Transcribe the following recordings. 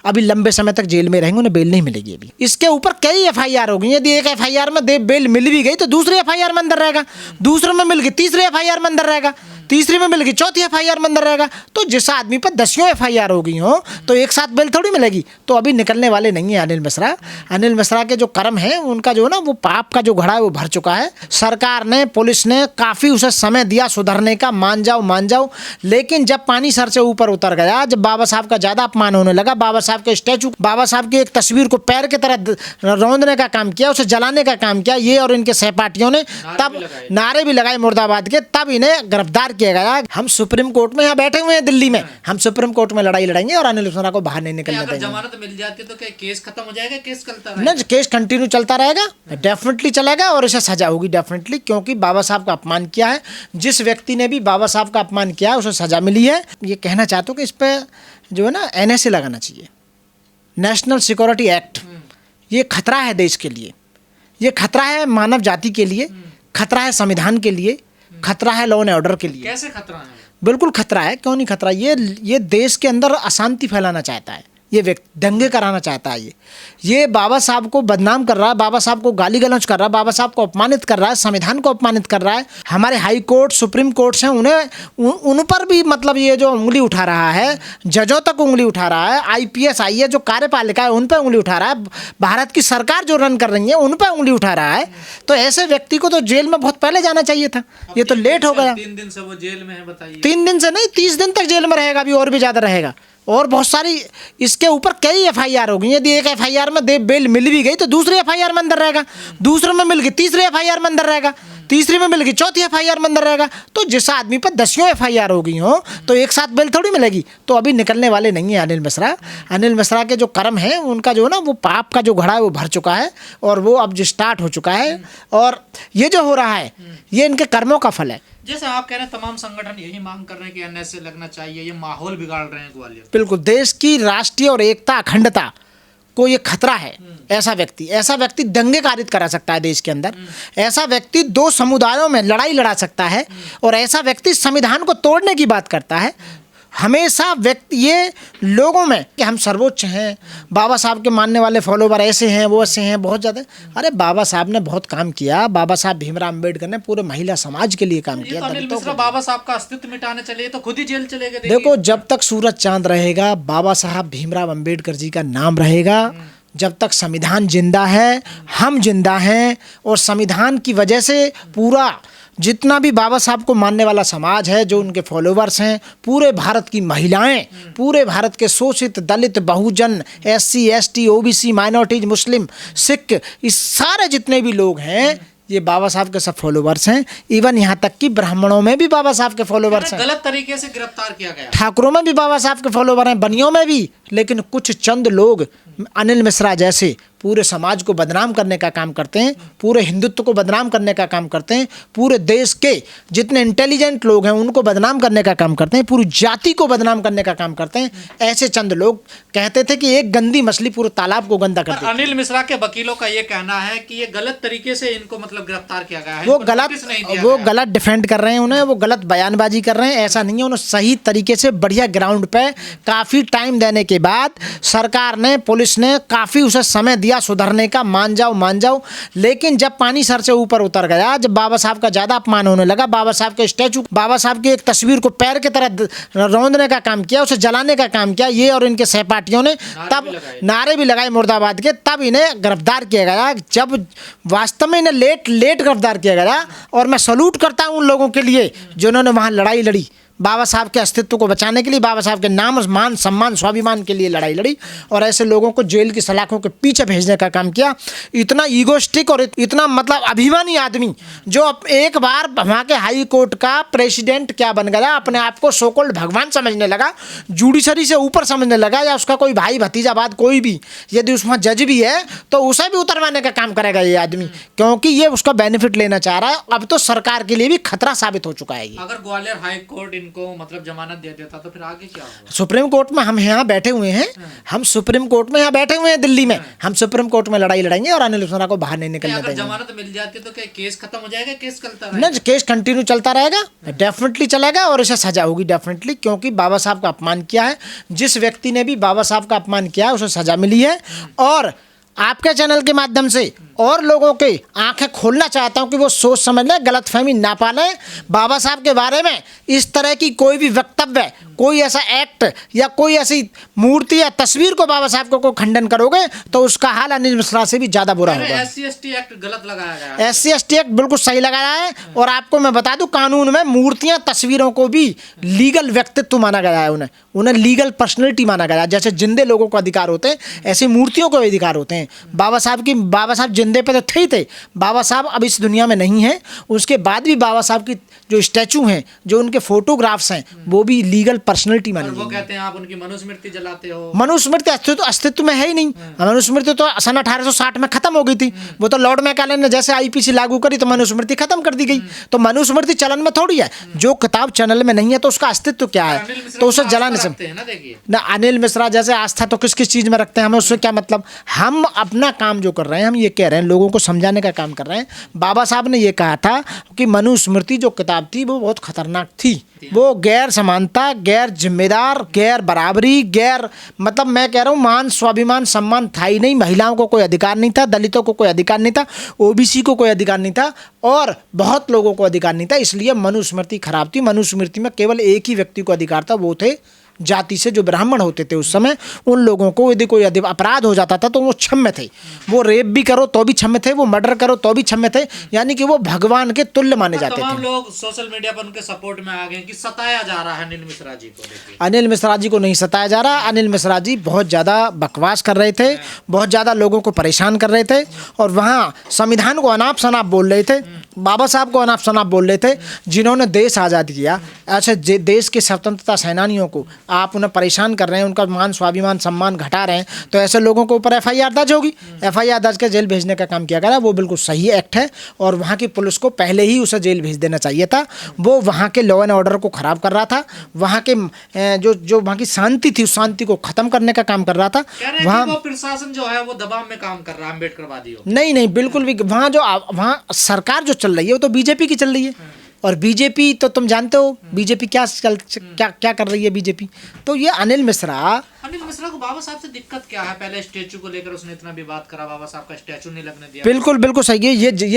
अभी लंबे समय तक जेल में रहेंगे, उन्हें बेल नहीं मिलेगी। अभी इसके ऊपर कई एफआईआर हो गई। यदि एक एफआईआर में बेल मिल भी गई तो दूसरी एफआईआर में अंदर रहेगा, दूसरे में मिल गई तीसरी एफआईआर में अंदर रहेगा, तीसरी में मिल गई चौथी एफआईआर में अंदर रहेगा। तो जिस आदमी पर 10 एफआईआर हो गई हो तो एक साथ बेल थोड़ी मिलेगी। तो अभी निकलने वाले नहीं है अनिल मिश्रा। अनिल मिश्रा के जो कर्म है उनका जो है ना वो पाप का जो घड़ा है वो भर चुका है। सरकार ने, पुलिस ने काफी उसे समय दिया सुधरने का, मान जाओ, लेकिन जब पानी सर से ऊपर उतर गया, जब बाबा साहब का ज्यादा अपमान होने लगा, बाबा साहब के स्टैचू, बाबा साहब की एक तस्वीर को पैर की तरह रौंदने का काम किया, उसे जलाने का काम किया, ये और इनके सहपाठियों ने तब नारे भी लगाए मुर्दाबाद के, तब इन्हें गिरफ्तार किया गया। हम सुप्रीम कोर्ट में यहाँ बैठे हुए हैं दिल्ली में, हम सुप्रीम कोर्ट में लड़ाई लड़ेंगे और अनिल मिश्रा को बाहर नहीं निकलने देंगे। जमानत मिल जाती तो क्या केस खत्म हो जाएगा? केस चलता नहीं, केस कंटिन्यू चलता रहेगा, डेफिनेटली चलेगा और इसे सजा होगी डेफिनेटली, क्योंकि बाबा साहब का अपमान किया है। जिस व्यक्ति ने भी बाबा साहब का अपमान किया है उसे सजा मिली है। ये कहना चाहता हूँ कि इस पे जो है ना NSA लगाना चाहिए, नेशनल सिक्योरिटी एक्ट। ये खतरा है देश के लिए, ये खतरा है मानव जाति के लिए, खतरा है संविधान के लिए, खतरा है लॉ एंड ऑर्डर के लिए। कैसे खतरा है? बिल्कुल खतरा है, क्यों नहीं खतरा। ये देश के अंदर अशांति फैलाना चाहता है, ये व्यक्ति दंगे कराना चाहता है। ये बाबा साहब को बदनाम कर रहा है, बाबा साहब को गाली गलौज कर रहा है, बाबा साहब को अपमानित कर रहा है, संविधान को अपमानित कर रहा है। हमारे हाई कोर्ट, सुप्रीम कोर्ट्स हैं, उन पर भी मतलब ये जो उंगली उठा रहा है, जजों तक उंगली उठा रहा है, IPS IAS जो कार्यपालिका है उन पर उंगली उठा रहा है, भारत की सरकार जो रन कर रही है उन पर उंगली उठा रहा है। तो ऐसे व्यक्ति को तो जेल में बहुत पहले जाना चाहिए था, ये तो लेट हो गया। 3 दिन से वो जेल में है, बताइए। 3 दिन से नहीं, 30 दिन तक जेल में रहेगा, अभी और भी ज़्यादा रहेगा। और बहुत सारी इसके ऊपर कई एफआईआर हो गई। यदि एक एफआईआर में बेल मिल भी गई तो दूसरी एफआईआर में अंदर रहेगा, दूसरे में मिल गई तीसरी एफआईआर में अंदर रहेगा, तीसरी में मिल गई चौथी एफआईआर में अंदर रहेगा। तो जिस आदमी पर 10 एफआईआर हो गई हो तो एक साथ बेल थोड़ी मिलेगी। तो अभी निकलने वाले नहीं है अनिल मिश्रा। अनिल मिश्रा के जो कर्म है उनका जो है ना वो पाप का जो घड़ा है वो भर चुका है और वो अब जो स्टार्ट हो चुका है। और ये जो हो रहा है ये इनके कर्मों का फल है। जैसे आप कह रहे हैं तमाम संगठन यही मांग कर रहे हैं कि NSA लगना चाहिए, ये माहौल बिगाड़ रहे हैं ग्वालियर। बिल्कुल, देश की राष्ट्रीय और एकता, अखंडता को ये खतरा है। ऐसा व्यक्ति दंगे कारित करा सकता है देश के अंदर, ऐसा व्यक्ति 2 समुदायों में लड़ाई लड़ा सकता है और ऐसा व्यक्ति संविधान को तोड़ने की बात करता है। हमेशा व्यक्ति ये लोगों में कि हम सर्वोच्च हैं, बाबा साहब के मानने वाले फॉलोवर ऐसे हैं, वो ऐसे हैं, बहुत ज़्यादा। अरे बाबा साहब ने बहुत काम किया, बाबा साहब भीमराव अम्बेडकर ने पूरे महिला समाज के लिए काम किया। तो अनिल मिश्रा बाबा साहब का अस्तित्व मिटाने चले तो खुद ही जेल चले गए। देखो, जब तक सूरज चांद रहेगा बाबा साहब भीमराव अम्बेडकर जी का नाम रहेगा, जब तक संविधान जिंदा है, हम जिंदा हैं और संविधान की वजह से पूरा जितना भी बाबा साहब को मानने वाला समाज है, जो उनके फॉलोवर्स हैं, पूरे भारत की महिलाएं, पूरे भारत के शोषित दलित, बहुजन, SC ST OBC, माइनॉरिटीज, मुस्लिम, सिख, इस सारे जितने भी लोग हैं ये बाबा साहब के सब फॉलोवर्स हैं। इवन यहाँ तक कि ब्राह्मणों में भी बाबा साहब के फॉलोवर्स हैं। गलत तरीके से गिरफ्तार किया गया। ठाकुरों में भी बाबा साहब के फॉलोवर हैं, बनियों में भी। लेकिन कुछ चंद लोग अनिल मिश्रा जैसे पूरे समाज को बदनाम करने का काम करते हैं, पूरे हिंदुत्व को बदनाम करने का काम करते हैं, पूरे देश के जितने इंटेलिजेंट लोग हैं उनको बदनाम करने का काम करते हैं, पूरी जाति को बदनाम करने का काम करते हैं। ऐसे चंद लोग कहते थे कि एक गंदी मछली पूरे तालाब को गंदा कर देती है। अनिल मिश्रा के वकीलों का ये कहना है कि ये गलत तरीके से इनको मतलब गिरफ्तार किया गया है। वो गलत डिफेंड कर रहे हैं उन्हें, वो गलत बयानबाजी कर रहे हैं। ऐसा नहीं है, उन्हें सही तरीके से बढ़िया ग्राउंड पे काफ़ी टाइम देने के बाद सरकार ने, पुलिस ने काफ़ी उसे समय दिया सुधरने का, मान जाओ। लेकिन जब पानी सर से ऊपर उतर गया, जब बाबा साहब का ज़्यादा अपमान होने लगा, बाबा साहब के स्टैचू, बाबा साहब की एक तस्वीर को पैर की तरह रौंदने का काम किया, उसे जलाने का काम किया, ये और इनके सहपाठियों ने तब नारे भी लगाए मुर्दाबाद के, तब इन्हें गिरफ्तार किया गया। जब वास्तव में इन्हें लेट गिरफ्तार किया गया। और मैं सलूट करता हूँ उन लोगों के लिए जिन्होंने वहाँ लड़ाई लड़ी, बाबा साहब के अस्तित्व को बचाने के लिए, बाबा साहब के नाम, मान, सम्मान, स्वाभिमान के लिए लड़ाई लड़ी और ऐसे लोगों को जेल की सलाखों के पीछे भेजने का काम किया। इतना ईगोस्टिक और इतना मतलब अभिमानी आदमी जो एक बार वहाँ के हाई कोर्ट का प्रेसिडेंट क्या बन गया, अपने आप को सोकोल्ड भगवान समझने लगा, जुडिशरी से ऊपर समझने लगा, या उसका कोई भाई भतीजाबाद कोई भी यदि उसमें जज भी है तो उसे भी उतरवाने का काम करेगा ये आदमी, क्योंकि ये उसका बेनिफिट लेना चाह रहा है। अब तो सरकार के लिए भी खतरा साबित हो चुका है ये। अगर ग्वालियर हाई कोर्ट इनको मतलब जमानत दे देता तो फिर आगे क्या होगा? सुप्रीम कोर्ट में हम यहाँ बैठे हुए हैं, हम सुप्रीम कोर्ट में यहाँ बैठे हुए हैं दिल्ली में, हम सुप्रीम कोर्ट में लड़ाई लड़ेंगे और अनिल मिश्रा को बाहर नहीं निकलने अगर देंगे। जमानत मिल जाती तो क्या केस खत्म हो जाएगा? केस चलता ना रहेगा? केस कंटिन्यू चलता रहेगा, डेफिनेटली चलेगा और इसे सजा होगी डेफिनेटली, क्योंकि बाबा साहब का अपमान किया है। जिस व्यक्ति ने भी बाबा साहब का अपमान किया है उसे सजा मिली है। और आपके चैनल के माध्यम से और लोगों के आंखें खोलना चाहता हूं कि वो सोच समझ लें, गलतफहमी ना पालें। बाबा साहब के बारे में इस तरह की कोई भी वक्तव्य, कोई ऐसा एक्ट या कोई ऐसी मूर्ति या तस्वीर को बाबा साहब को खंडन करोगे तो उसका हाल अनिल मिश्रा से भी ज़्यादा बुरा होगा। SC/ST एक्ट गलत लगाया गया है। SC/ST एक्ट बिल्कुल सही लगाया है। और आपको मैं बता दूं, कानून में मूर्तियां तस्वीरों को भी लीगल व्यक्तित्व माना गया है, उन्हें लीगल पर्सनैलिटी माना गया है। जैसे जिंदे लोगों को अधिकार होते हैं ऐसे मूर्तियों को भी अधिकार होते हैं। बाबा साहब जिंदे पे तो थे ही थे, बाबा साहब अब इस दुनिया में नहीं हैं, उसके बाद भी बाबा साहब की जो स्टैचू हैं, जो उनके फोटोग्राफ्स हैं, वो भी लीगल पर्सनैलिटी मानी और वो गई। कहते हैं आप उनकी मनुस्मृति जलाते हो। मनुस्मृति अस्तित्व में है ही नहीं। मनुस्मृति तो सन 1860 में खत्म हो गई थी। वो तो लॉर्ड मैकाले ने जैसे IPC लागू करी तो मनुस्मृति खत्म कर दी गई। तो मनुस्मृति चलन में थोड़ी है। जो किताब चैनल में नहीं है तो उसका अस्तित्व क्या है? तो उसे जलाने से ना, अनिल मिश्रा जैसे आस्था तो किस किस चीज़ में रखते हैं, हमें उससे क्या मतलब? हम अपना काम जो कर रहे हैं, हम ये कह रहे हैं, लोगों को समझाने का काम कर रहे हैं। बाबा साहब ने ये कहा था कि मनुस्मृति जो किताब थी वो बहुत खतरनाक थी। वो गैर समानता, गैर जिम्मेदार, गैर बराबरी, गैर मतलब मैं कह रहा हूँ मान, स्वाभिमान, सम्मान था ही नहीं। महिलाओं को कोई अधिकार नहीं था, दलितों को कोई अधिकार नहीं था, OBC को कोई अधिकार नहीं था और बहुत लोगों को अधिकार नहीं था। इसलिए मनुस्मृति खराब थी। मनुस्मृति में केवल एक ही व्यक्ति को अधिकार था, वो थे जाति से जो ब्राह्मण होते थे उस समय। उन लोगों को यदि कोई अपराध हो जाता था तो वो क्षम्य थे। वो रेप भी करो तो भी क्षम्य थे, वो मर्डर करो तो भी क्षम्य थे, यानी कि वो भगवान के तुल्य माने जाते थे। तमाम लोग सोशल मीडिया पर उनके सपोर्ट में आ गए कि सताया जा रहा है अनिल मिश्रा जी को। देखिए, अनिल मिश्रा जी को नहीं सताया जा रहा। अनिल मिश्रा जी बहुत ज़्यादा बकवास कर रहे थे, बहुत ज़्यादा लोगों को परेशान कर रहे थे और वहाँ संविधान को अनाप शनाप बोल रहे थे, बाबा साहब को अनाप शनाप बोल रहे थे, जिन्होंने देश आज़ाद किया। ऐसे देश के स्वतंत्रता सेनानियों को आप उन्हें परेशान कर रहे हैं, उनका मान, स्वाभिमान, सम्मान घटा रहे हैं, तो ऐसे लोगों के ऊपर FIR दर्ज होगी। FIR दर्ज के जेल भेजने का काम किया गया। वो बिल्कुल सही एक्ट है और वहाँ की पुलिस को पहले ही उसे जेल भेज देना चाहिए था। वो वहाँ के लॉ एंड ऑर्डर को ख़राब कर रहा था, वहाँ के जो वहाँ की शांति थी उस शांति को ख़त्म करने का काम कर रहा था। वहाँ वो प्रशासन जो है वो दबाव में काम कर रहा है अम्बेडकरवादियों। नहीं, बिल्कुल भी। वहाँ सरकार जो चल रही है वो तो BJP की चल रही है। और BJP तो तुम जानते हो BJP क्या कर रही है BJP। तो ये अनिल मिश्रा को बाबा साहब से दिक्कत क्या है? पहले स्टैचू को लेकर उसने इतना विवाद करा, बाबा साहब का स्टैचू नहीं लगने दिया। बिल्कुल सही है।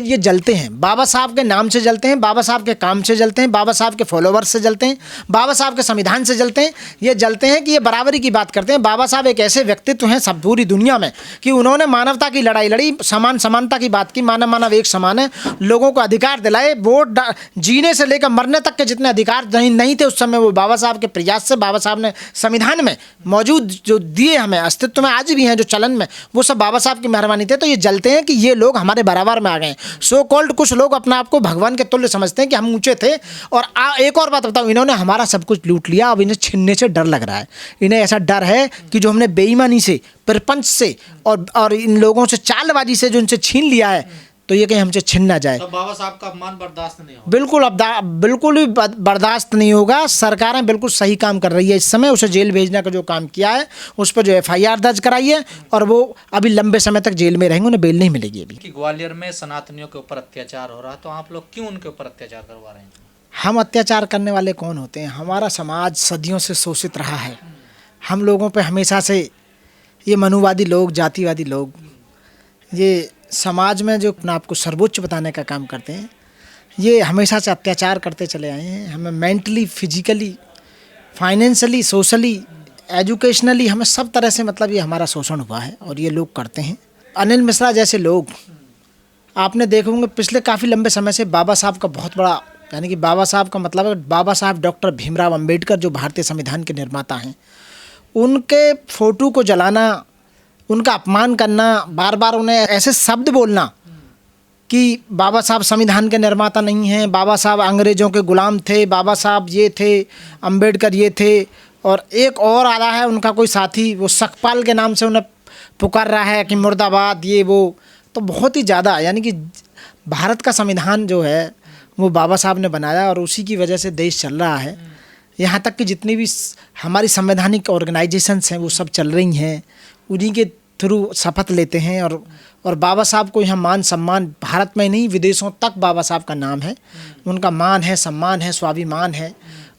ये जलते हैं, बाबा साहब के नाम से जलते हैं, बाबा साहब के काम से जलते हैं, बाबा साहब के फॉलोवर्स से जलते हैं, बाबा साहब के संविधान से जलते हैं। ये जलते हैं कि ये बराबरी की बात करते हैं। बाबा साहब एक ऐसे व्यक्तित्व हैं सब पूरी दुनिया में कि उन्होंने मानवता की लड़ाई लड़ी, समानता की बात की, मानव एक समान है, लोगों को अधिकार दिलाए। वोट जीने से लेकर मरने तक के जितने अधिकार नहीं थे उस समय, वो बाबा साहब के प्रयास से बाबा साहब ने संविधान में मौजूद जो दिए हमें, अस्तित्व में आज भी हैं, जो चलन में, वो सब बाबा साहब की मेहरबानी थे। तो ये जलते हैं कि ये लोग हमारे बराबर में आ गए। सो कॉल्ड कुछ लोग अपना आप को भगवान के तुल्य समझते हैं कि हम ऊंचे थे। और एक और बात बताऊं, इन्होंने हमारा सब कुछ लूट लिया, अब इन्हें छीनने से डर लग रहा है। इन्हें ऐसा डर है कि जो हमने बेईमानी से, प्रपंच से और इन लोगों से चालबाजी से जो इनसे छीन लिया है, तो ये कहीं हमसे छिन ना जाए। तो बाबा साहब का अपमान बर्दाश्त नहीं होगा। बिल्कुल भी बर्दाश्त नहीं होगा। सरकारें बिल्कुल सही काम कर रही है इस समय। उसे जेल भेजने का जो काम किया है, उस पर जो FIR दर्ज कराई है और वो अभी लंबे समय तक जेल में रहेंगे, उन्हें बेल नहीं मिलेगी अभी। कि ग्वालियर में सनातनियों के ऊपर अत्याचार हो रहा है, तो आप लोग क्यों उनके ऊपर अत्याचार करवा रहे हैं? हम अत्याचार करने वाले कौन होते हैं? हमारा समाज सदियों से शोषित रहा है। हम लोगों पे हमेशा से ये मनुवादी लोग, जातिवादी लोग, ये समाज में जो अपना आपको सर्वोच्च बताने का काम करते हैं, ये हमेशा से अत्याचार करते चले आए हैं। हमें mentally, physically, financially, socially, educationally, हमें सब तरह से मतलब ये हमारा शोषण हुआ है और ये लोग करते हैं। अनिल मिश्रा जैसे लोग आपने देखे होंगे पिछले काफ़ी लंबे समय से बाबा साहब का बहुत बड़ा, यानी कि बाबा साहब का मतलब है बाबा साहब डॉक्टर भीमराव अंबेडकर जो भारतीय संविधान के निर्माता हैं, उनके फ़ोटो को जलाना, उनका अपमान करना, बार बार उन्हें ऐसे शब्द बोलना कि बाबा साहब संविधान के निर्माता नहीं हैं, बाबा साहब अंग्रेज़ों के गुलाम थे, बाबा साहब ये थे, अंबेडकर ये थे। और एक और आ रहा है उनका कोई साथी, वो सकपाल के नाम से उन्हें पुकार रहा है कि मुर्दाबाद, ये वो। तो बहुत ही ज़्यादा, यानी कि भारत का संविधान जो है वो बाबा साहब ने बनाया और उसी की वजह से देश चल रहा है। यहाँ तक कि जितनी भी हमारी संवैधानिक ऑर्गेनाइजेशंस हैं वो सब चल रही हैं, उन्हीं के थ्रू शपथ लेते हैं। और बाबा साहब को यहाँ मान सम्मान, भारत में नहीं विदेशों तक बाबा साहब का नाम है, उनका मान है, सम्मान है, स्वाभिमान है।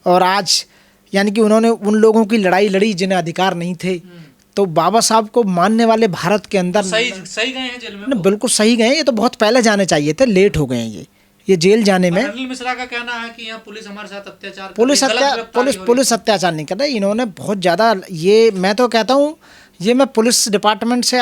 और आज यानी कि उन्होंने उन लोगों की लड़ाई लड़ी जिन्हें अधिकार नहीं थे, तो बाबा साहब को मानने वाले भारत के अंदर सही गए हैं जेल में ना, बिल्कुल सही गए। ये तो बहुत पहले जाने चाहिए थे, लेट हो गए हैं ये जेल जाने में। अनिल मिश्रा का कहना है कि यहाँ पुलिस हमारे साथ अत्याचार कर पुलिस रही है, गलत गिरफ्तारी हो रही है। पुलिस अत्याचार नहीं कर रही, इन्होंने बहुत ज़्यादा, ये मैं तो कहता हूँ, ये मैं पुलिस डिपार्टमेंट से